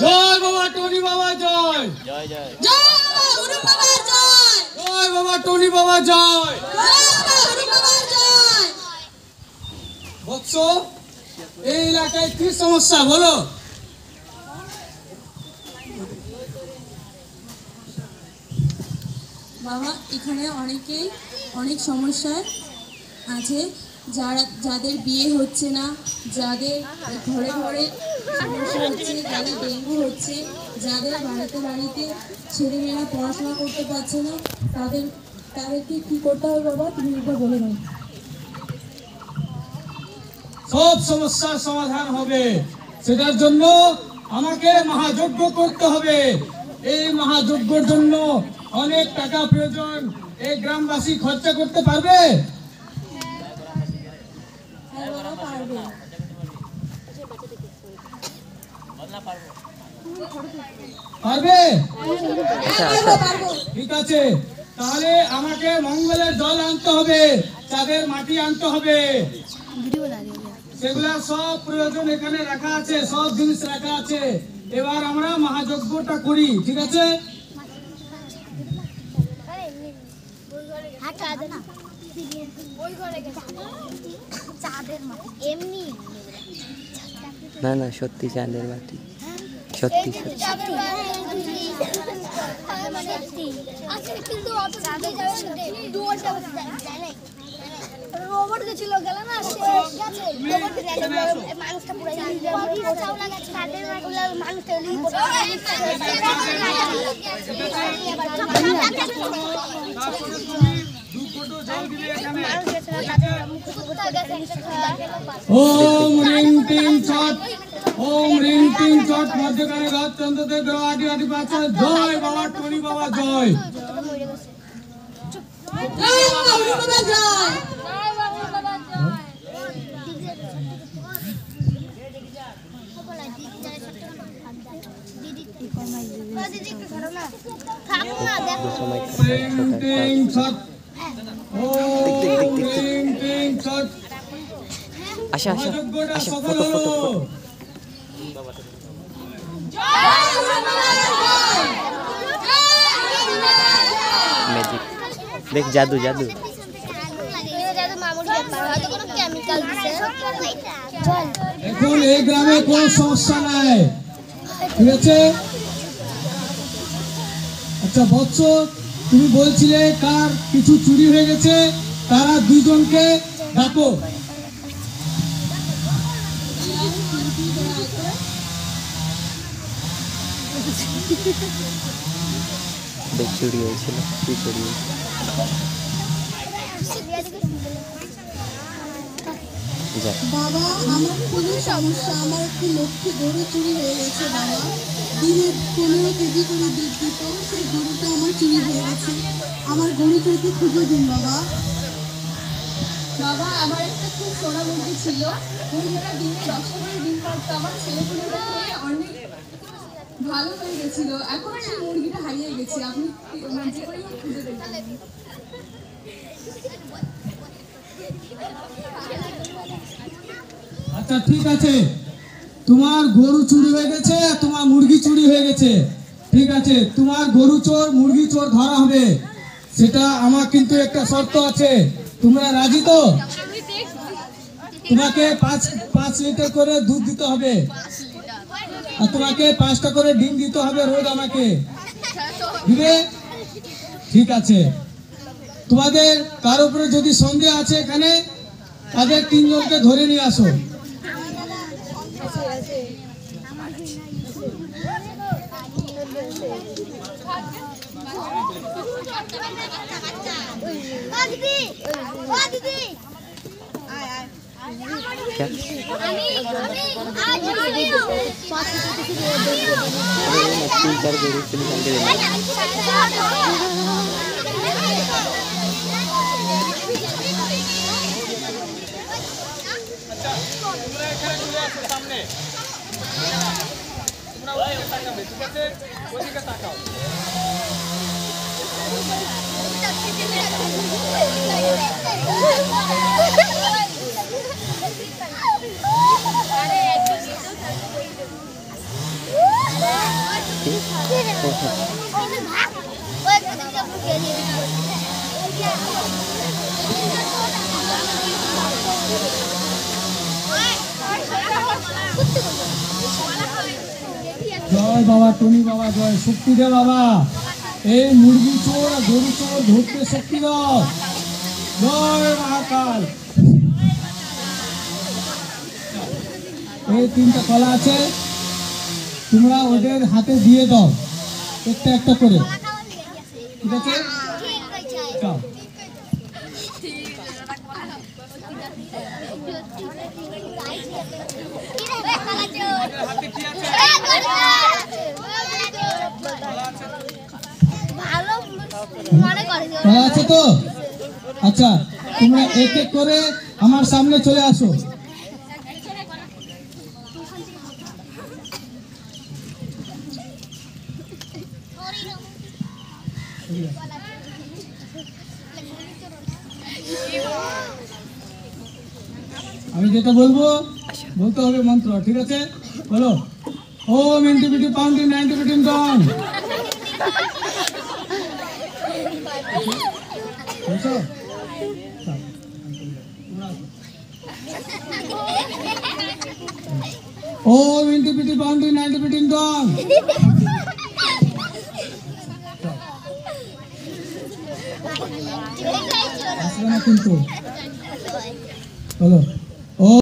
জয় বাবা টনি বাবা জয় জয় জয় জয় হরি বাবা জয় জয় বাবা টনি বাবা জয় জয় হরি বাবা জয়। বৎস, এই এলাকায় কি সমস্যা বলো? বাবা এখানে অনেক সমস্যা আছে, যাদের বিয়ে হচ্ছে না, যাদের ঘরে ঘরে সমস্যা হচ্ছে, যাদের ডেঙ্গু হচ্ছে, যাদের বাড়িতে ছেলেমেয়েরা পড়াশোনা করতে পারছে না, তাদেরকে কি করতে হবে বাবা, তুমি এটা বলে দাও। সব সমস্যার সমাধান হবে, সেটার জন্য আমাকে মহাযজ্ঞ করতে হবে। এই মহাযজ্ঞের জন্য অনেক টাকা প্রয়োজন। এই গ্রামবাসী খরচা করতে পারবে? হ্যাঁ বাবা পারবে। পারবে? পারবো। ঠিক আছে, তাহলে আমাকে মঙ্গলের জল আনতে হবে, চাঁদের মাটি আনতে হবে। সেগুলা সব প্রয়োজন এখানে রাখা আছে, সব জিনিস রাখা আছে। এবার আমরা মহাযজ্ঞটা করি, ঠিক আছে? না না সত্যি চাঁদের মাটি, সত্যি সত্যি রোবট গেছিল গেল না মানুষটা পুরো ওম রিং টিং ছট, ওম রিং টিং ছট, মধ্যখানে গাছ চন্দ্রতে গ্রহ আটি আটি পাঁচ। জয় বাবা টনি বাবা জয়। জয় বাবা হরি বাবা জয়। রিং টিং ছট, ওম রিং টিং ছট। আশা আশা মহাযজ্ঞটা আশা সফল ফটো হলো। ফটো ফটো ম্যাজিক দেখ, জাদু জাদু। এখন এই গ্রামে কোনো সমস্যা নাই, ঠিক আছে? আচ্ছা বৎস, তুমি বলছিলে কার কিছু চুরি হয়ে গেছে, তারা দুইজনকে ডাকো। দেখ চুরি হয়েছিল, কি চুরি হয়েছিল? যা বাবা আমার খুবই সমস্যা, আমার একটি লক্ষ্মী গরু চুরি হয়ে গেছে বাবা। দিনে 15 কেজি করে দুধ দিত, সেই গরুটা আমার চুরি হয়ে গেছে। আমার গরুটাকে খুঁজে দিন বাবা। বাবা আমার একটা খুব সোনা মুরগি ছিল, মুরগিটা দিনে 10টা করে ডিম পাড়তো। আমার ছেলেপুলেটা খেয়ে অনেক ভালো হয়ে গেছিল, এখন সেই মুরগিটা হারিয়ে গেছে। আপনি যে করে হোক খুঁজে দেখবেন। আচ্ছা ঠিক আছে, তোমার গরু চুরি হয়ে গেছে, তোমার মুরগি চুরি হয়ে গেছে, ঠিক আছে? তোমার গরু চোর মুরগি চোর ধরা হবে, সেটা আমার কিন্তু একটা শর্ত আছে। তোমরা রাজি তো? তোমাকে 5 লিটার করে দুধ দিতে হবে, আর তোমাকে 5টা করে ডিম দিতে হবে রোজ আমাকে, দিবে? ঠিক আছে। তোমাদের কার উপরে যদি সন্দেহ আছে এখানে, তাদের 3 জনকে ধরে নিয়ে আসো। क्या तीन चार गरु से निकाल के देना। সামনে বাবা টনি বাবা জয়, শক্তি দে বাবা। এই মুরগি চোর আর গরু চোর ধরতে শক্তি দাও। জয় মহাকাল। এই 3টা কলা আছে, তোমরা ওদের হাতে দিয়ে দাও একটা একটা করে, ঠিক আছে? যাও। কলা আছে তো? আচ্ছা, তোমরা এক এক করে আমার সামনে চলে আসো। আমি যেটা বলবো বলতে হবে মন্ত্র, ঠিক আছে? বলো, ওম ইন্টিপিটি পাউন্ডিং 90 বিটিং ডন। বুঝছো? ওম ইন্টিপিটি পাউন্ডিং 90 বিটিং ডন। আসবে না কিন্তু, বলো।